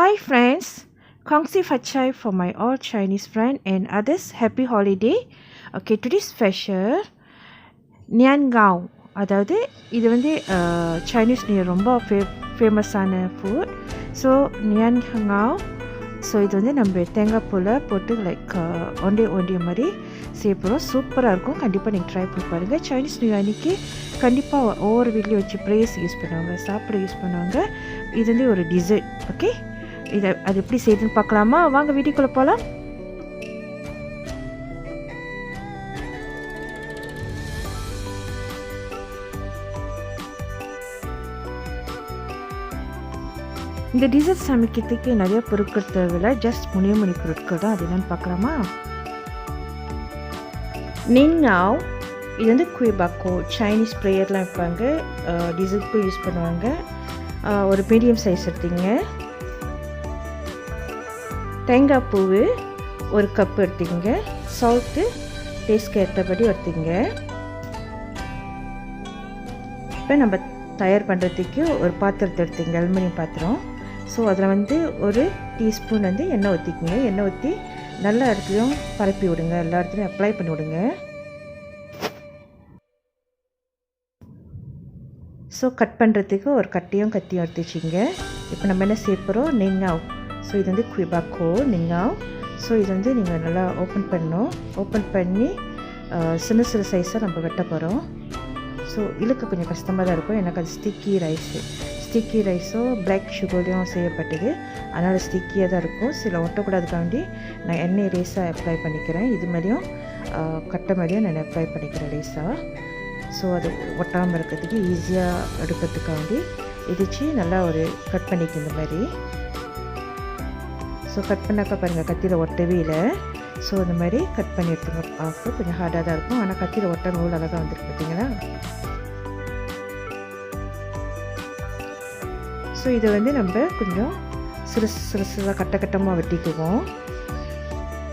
Hi friends, Kongsi Fachai for my all Chinese friend and others. Happy holiday. Okay, today's special Nian Gao. அதாவது இது வந்து Chinese New Year ரொம்ப ஃபேமஸான food. So நியான் ஹங்காவ். So இது வந்து நம்ம தேங்காய் பூவில் போட்டு லைக் ஒண்டிய மாதிரி செய்ய போகிறோம். சூப்பராக இருக்கும். கண்டிப்பாக நீங்கள் ட்ரை பண்ணி பாருங்கள். சைனீஸ் நியூ இயர் அன்றைக்கி கண்டிப்பாக ஒவ்வொரு வீட்லேயும் வச்சு ப்ரேஸ் யூஸ் பண்ணுவாங்க, சாப்பிட யூஸ் பண்ணுவாங்க. இது வந்து ஒரு டிசர்ட். ஓகே, அது எப்படி செய்யுதுன்னு பார்க்கலாமா? வாங்க வீட்டுக்குள்ளே போகலாம். இந்த டிசர்ட் சமைக்கிறதுக்கு நிறைய பொருட்கள் தேவையில்லை. ஜஸ்ட் முனிய பொருட்கள் தான். அது என்னன்னு பார்க்கலாமா? நின் காவ். இது வந்து குய்பாக்கோ சைனீஸ் ப்ரேயர்லாம் வைப்பாங்க, டிசர்ட்க்கும் யூஸ் பண்ணுவாங்க. ஒரு மீடியம் சைஸ் எடுத்தீங்க. தேங்காய் பூவு ஒரு கப் எடுத்தீங்க. சால்ட்டு டேஸ்ட்க்கு ஏற்றபடி எடுத்தீங்க. இப்போ நம்ம தயார் பண்ணுறதுக்கு ஒரு பாத்திரத்தை எடுத்தீங்க, அலுமினியம் பாத்திரம். ஸோ அதில் வந்து ஒரு டீஸ்பூன் வந்து எண்ணெய் ஊற்றிக்கிங்க. எண்ணெய் ஊற்றி எல்லா இடத்துலையும் பரப்பி விடுங்க, எல்லா இடத்துலையும் அப்ளை பண்ணி விடுங்க. ஸோ கட் பண்ணுறதுக்கு ஒரு கத்தியும் எடுத்து வச்சிங்க. இப்போ நம்ம என்ன சேர்ப்புறோம்? நெங்காவ். ஸோ இது வந்து குய்பாக்கோ நெங்காவ். ஸோ இது வந்து நீங்கள் நல்லா ஓப்பன் பண்ணணும். ஓப்பன் பண்ணி சின்ன சைஸாக நம்ம வெட்ட போகிறோம். ஸோ இழுக்க கொஞ்சம் கஷ்டமாக தான் இருக்கும், எனக்கு அது ஸ்டிக்கி ரைஸும் பிளாக் சுகர்லையும் செய்யப்பட்டது. அதனால் ஸ்டிக்கியாக தான் இருக்கும். சில ஒட்டக்கூடாதுக்காண்டி நான் எண்ணெய் ரேஸாக அப்ளை பண்ணிக்கிறேன். இது மாதிரியும் கட்டை மாதிரியும் நான் அப்ளை பண்ணிக்கிறேன் ரேஸாக. ஸோ அது ஒட்டாமல் இருக்கிறதுக்கு ஈஸியாக எடுக்கிறதுக்காண்டி இடித்து நல்லா ஒரு கட் பண்ணிக்க இந்த மாதிரி. ஸோ கட் பண்ணாக்கா பாருங்கள், கத்தியில் ஒட்டவே இல்லை. ஸோ இந்த மாதிரி கட் பண்ணி எடுத்துங்க. பார்க்க கொஞ்சம் ஹார்டாக தான் இருக்கும், ஆனால் கத்தியில் ஒட்டாமல் எவ்வளோ அழகாக வந்துருக்கு பார்த்தீங்களா? ஸோ இதை வந்து நம்ம கொஞ்சம் சிறுசாக கட்டமாக வெட்டிக்குவோம்.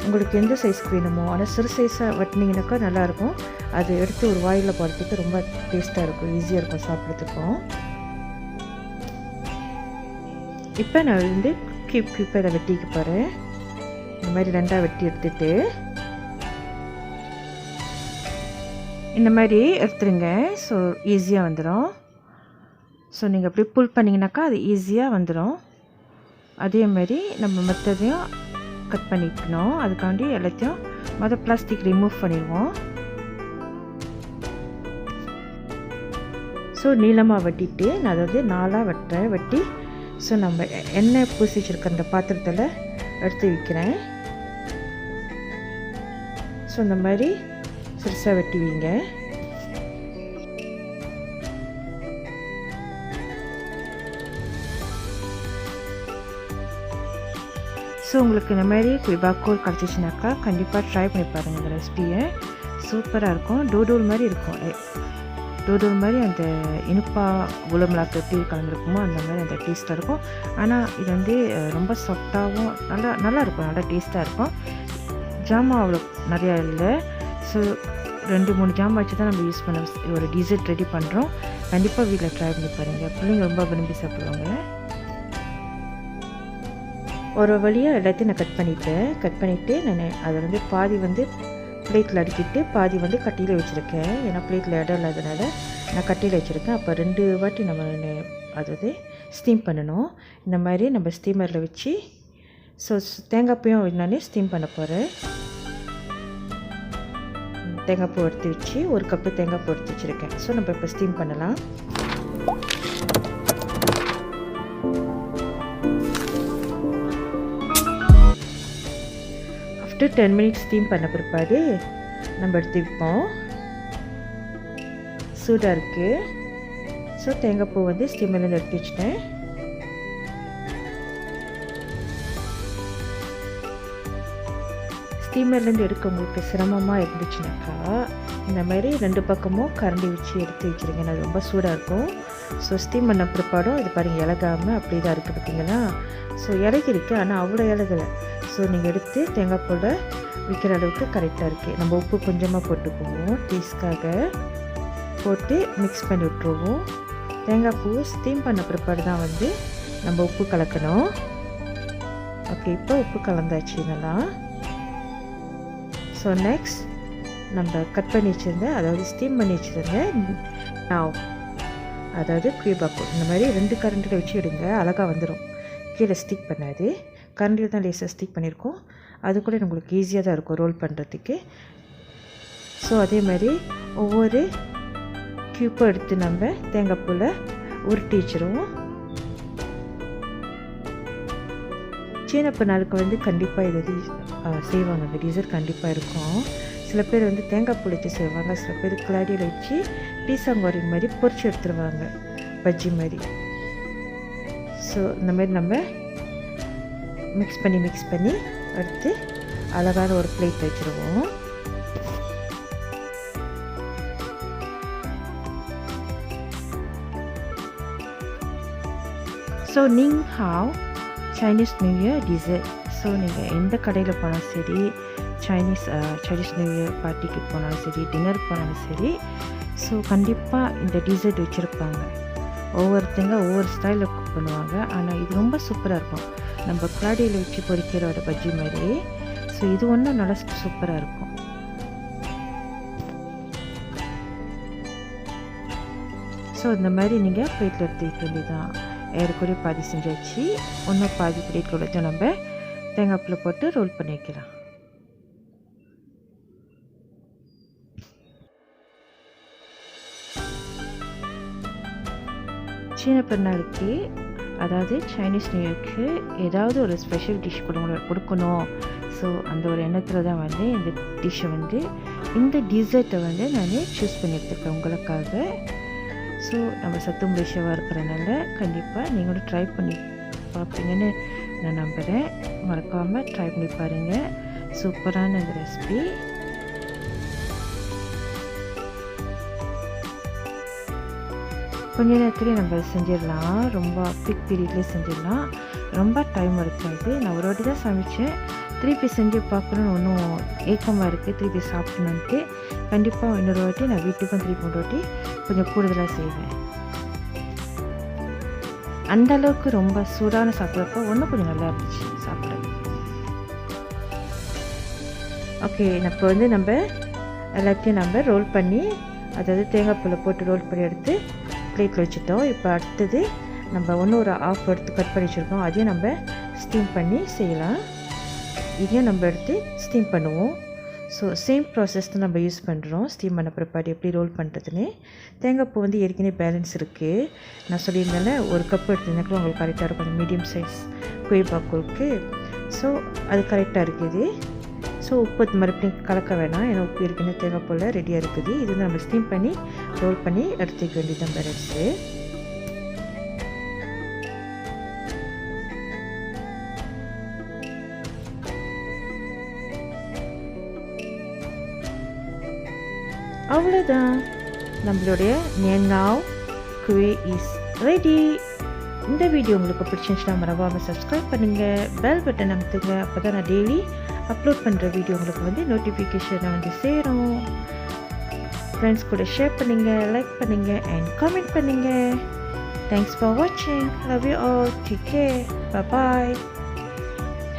உங்களுக்கு எந்த சைஸ்க்கு வேணுமோ, ஆனால் சிறு சைஸாக வெட்டினீங்கன்னாக்கா நல்லாயிருக்கும். அது எடுத்து ஒரு வாயில் போகிறதுக்கு ரொம்ப டேஸ்ட்டாக இருக்கும், ஈஸியாக இருக்கும் சாப்பிட்றதுக்கும். இப்போ நான் வந்து கியூப்பாக இதை வெட்டிக்க போகிறேன். இந்த மாதிரி ரெண்டாக வெட்டி எடுத்துட்டு இந்த மாதிரி எடுத்துருங்க. ஸோ ஈஸியாக வந்துடும். ஸோ நீங்கள் அப்படி புல் பண்ணிங்கனாக்கா அது ஈஸியாக வந்துடும். அதே மாதிரி நம்ம மற்றதையும் கட் பண்ணிக்கணும். அதுக்காண்டி எல்லாத்தையும் பிளாஸ்டிக் ரிமூவ் பண்ணிடுவோம். ஸோ நீளமாக வெட்டிட்டு நான் அதாவது 4 வெட்டி ஸோ நம்ம எண்ணெய் பூசி வச்சுருக்க அந்த பாத்திரத்தில் எடுத்து வைக்கிறேன். ஸோ இந்த மாதிரி சிறுசாக வெட்டி வைங்க. ஸோ உங்களுக்கு இந்த மாதிரி குய்பாக்கோ கிடச்சிச்சினாக்கா கண்டிப்பாக ட்ரை பண்ணி பாருங்கள் இந்த ரெசிபியை. சூப்பராக இருக்கும். டோடோல் மாதிரி இருக்கும். டோடோல் மாதிரி அந்த இனிப்பா குலமிளாக்கு எப்படி கலந்துருக்குமோ அந்த மாதிரி அந்த டேஸ்ட்டாக இருக்கும். ஆனால் இது வந்து ரொம்ப சாஃப்டாகவும் நல்லா இருக்கும், நல்லா டேஸ்ட்டாக இருக்கும். ஜாமான் அவ்வளோ நிறையா இல்லை. ஸோ 2-3 ஜாமான் வச்சு தான் நம்ம யூஸ் பண்ண ஒரு டிசர்ட் ரெடி பண்ணுறோம். கண்டிப்பாக வீட்டில் ட்ரை பண்ணி பாருங்கள். பிள்ளைங்க ரொம்ப விரும்பி சாப்பிடுவாங்க. ஒரு வழியாக எல்லாத்தையும் நான் கட் பண்ணிவிட்டு நான் அதை வந்து பாதி வந்து பிளேட்டில் அடுக்கிட்டு பாதி வந்து கட்டியில் வச்சுருக்கேன். ஏன்னா பிளேட்டில் இடம் இல்லாதனால நான் கட்டியில் வச்சுருக்கேன். அப்போ 2 வாட்டி நம்ம அதாவது ஸ்டீம் பண்ணணும். இந்த மாதிரி நம்ம ஸ்டீமரில் வச்சு ஸோ தேங்காய் பூயும் என்னன்னே ஸ்டீம் பண்ண போகிறேன். தேங்காய் பூ எடுத்து வச்சு 1 கப்பு தேங்காய் பூ எடுத்து வச்சுருக்கேன். ஸோ நம்ம இப்போ ஸ்டீம் பண்ணலாம். ஆஃப்டர் 10 மினிட்ஸ் ஸ்டீம் பண்ண பிற்பாடு நம்ம எடுத்து வைப்போம். சூடாக இருக்குது. ஸோ தேங்காய் பூ வந்து ஸ்டீமர்லேருந்து எடுத்து வச்சுட்டேன். ஸ்டீமர்லேருந்து எடுக்க உங்களுக்கு சிரமமாக இருந்துச்சுனாக்கா இந்த மாதிரி 2 பக்கமும் கரண்டி வச்சு எடுத்து வச்சுருங்க. அது ரொம்ப சூடாக இருக்கும். ஸோ ஸ்டீம் பண்ண பிற்பாடும் இது பாருங்கள், இலகாமல் அப்படி தான் இருக்குது பார்த்தீங்களா? ஸோ இலகி இருக்குது, ஆனால் அவ்வளோ இலகலை. ஸோ நீங்கள் எடுத்து தேங்காய் பூவில் விற்கிற அளவுக்கு கரெக்டாக இருக்குது. நம்ம உப்பு கொஞ்சமாக போட்டுக்குவோம், டேஸ்ட்காக போட்டு மிக்ஸ் பண்ணி விட்டுருவோம். தேங்காய் பூ ஸ்டீம் பண்ண பிற்பாடு தான் வந்து நம்ம உப்பு கலக்கணும். ஓகே, இப்போ உப்பு கலந்தாச்சு இதெல்லாம். ஸோ நெக்ஸ்ட் நம்ம கட் பண்ணி வச்சுருந்தேன், அதாவது ஸ்டீம் பண்ணி வச்சுருந்தேன் நாவ், அதாவது குயிபாக்கு. இந்த மாதிரி 2 கரண்டியில் வச்சு எடுங்க, அழகாக வந்துடும், கீழே ஸ்டிக் பண்ணாது. கரண்டியில் தான் லேசாக ஸ்டிக் பண்ணியிருக்கோம், அது கூட உங்களுக்கு ஈஸியாக தான் இருக்கும் ரோல் பண்ணுறதுக்கு. ஸோ அதே மாதிரி ஒவ்வொரு க்யூப்பும் எடுத்து நம்ம தேங்காய் பூவில் உருட்டி வச்சுருவோம். சீன பெண்ணாளுக்கு வந்து கண்டிப்பாக இது செய்வாங்க, இந்த டீசர்ட் கண்டிப்பாக இருக்கும். சில பேர் வந்து தேங்காய் பூ வச்சு செய்வாங்க, சில பேர் கிளாடியில் வச்சு பீசாங்கோரின் மாதிரி பொரிச்சு எடுத்துருவாங்க, பஜ்ஜி மாதிரி. ஸோ இந்த மாதிரி நம்ம மிக்ஸ் பண்ணி எடுத்து அழகான ஒரு பிளேட் வச்சுருவோம். ஸோ நிங் ஹாவ் Chinese new year dessert. So நீங்கள் எந்த கடையில் போனாலும் சரி, சைனீஸ் நியூ இயர் பார்ட்டிக்கு போனாலும் சரி, டின்னர் போனாலும் சரி, ஸோ கண்டிப்பாக இந்த டிசர்ட் வச்சுருப்பாங்க. ஒவ்வொருத்தங்க ஒவ்வொரு ஸ்டைலில் குக் பண்ணுவாங்க, ஆனால் இது ரொம்ப சூப்பராக இருக்கும். நம்ம கிளாடியில் வச்சு பொரிக்கிறோட பஜ்ஜி மாதிரி. ஸோ இது ஒன்றும் நல்லா சூப்பராக இருக்கும். ஸோ இந்த மாதிரி நீங்கள் பிளேட்டில் எடுத்து வைக்க வேண்டியதான். ஏறக்குறைய பாதி செஞ்சாச்சு, இன்னும் பாதி பிளேட்டில் உள்ளதை நம்ம தேங்காய் பூவில் போட்டு ரோல் பண்ணி வைக்கலாம். சீன பெருநாளுக்கு, அதாவது சைனீஸ் நியூ இயர்க்கு ஏதாவது ஒரு ஸ்பெஷல் டிஷ் கொடுக்கணும். ஸோ அந்த ஒரு எண்ணத்தில் தான் வந்து இந்த டிஷ்ஷை வந்து, இந்த டிசர்ட்டை வந்து நான் சூஸ் பண்ணி எடுத்துருக்கேன் உங்களுக்காக. ஸோ நம்ம சத்து முலேஷாவாக இருக்கிறனால கண்டிப்பாக நீங்களும் ட்ரை பண்ணி பார்ப்பீங்கன்னு நான் நம்புகிறேன். மறக்காமல் ட்ரை பண்ணி பாருங்கள், சூப்பரான இந்த ரெசிபி. கொஞ்ச நேரத்துலேயே நம்ம செஞ்சிடலாம், ரொம்ப குவிக் பீரியட்லேயே செஞ்சிடலாம், ரொம்ப டைம் இருக்காது. நான் ஒரு வாட்டி தான் சமைச்சேன், திருப்பி செஞ்சு பார்க்கணுன்னு ஒன்றும் ஏக்கமாக இருக்குது, திருப்பி சாப்பிடணுன்ட்டு. கண்டிப்பாக இன்னொரு வாட்டி நான் வீட்டுக்கும் திருப்பி ஒரு வாட்டி கொஞ்சம் கூடுதலாக செய்வேன். அந்தளவுக்கு ரொம்ப சூடான சாப்பிட்றப்போ ஒன்றும் கொஞ்சம் நல்லா இருந்துச்சு சாப்பிட. ஓகே, இப்போ வந்து நம்ம எல்லாத்தையும் நம்ம ரோல் பண்ணி, அதாவது தேங்காய் பூவில் போட்டு ரோல் பண்ணி எடுத்து பிளேட்டில் வச்சுட்டோம். இப்போ அடுத்தது நம்ம ஒரு ஆஃப் எடுத்து கட் பண்ணி வச்சுருக்கோம், அதையும் நம்ம ஸ்டீம் பண்ணி செய்யலாம். இதையும் நம்ம எடுத்து ஸ்டீம் பண்ணுவோம். ஸோ சேம் ப்ராசஸ் தான் நம்ம யூஸ் பண்ணுறோம். ஸ்டீம் பண்ண பிற்பாடு எப்படி ரோல் பண்ணுறதுன்னு. தேங்காய் பூ வந்து ஏற்கனவே பேலன்ஸ் இருக்குது, நான் சொல்லியிருந்தேன்ல, ஒரு கப் எடுத்துருந்தாக்கா உங்களுக்கு கரெக்டாக இருக்கும், அந்த மீடியம் சைஸ் குயிபாக்கூருக்கு. ஸோ அது கரெக்டாக இருக்குது. ஸோ உப்பு மறுபடியும் கலக்க வேணாம், ஏன்னா உப்பு ஏற்கனவே தேங்காய் பூவில் ரெடியாக இருக்குது. இது வந்து நம்ம ஸ்டீம் பண்ணி ரோல் பண்ணி எடுத்துக்க வேண்டியது பேலன்ஸு. அவ்வளோதான், நம்மளுடைய நியன் காவ் குவே இஸ் ரெடி. இந்த வீடியோ உங்களுக்கு பிடிச்சிருந்துச்சுன்னா மறக்காமல் சப்ஸ்கிரைப் பண்ணுங்கள், பெல் பட்டன் அமுத்துங்க. அப்போ தான் நான் டெய்லி அப்லோட் பண்ணுற வீடியோ உங்களுக்கு வந்து நோட்டிஃபிகேஷனை வந்து சேரும். ஃப்ரெண்ட்ஸ் கூட ஷேர் பண்ணுங்கள், லைக் பண்ணுங்கள் அண்ட் கமெண்ட் பண்ணுங்கள். தேங்க்ஸ் ஃபார் வாட்சிங். Love you all. Take care. Bye.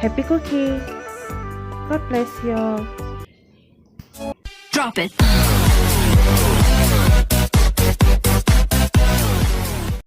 Happy cooking. God bless you all. Drop it.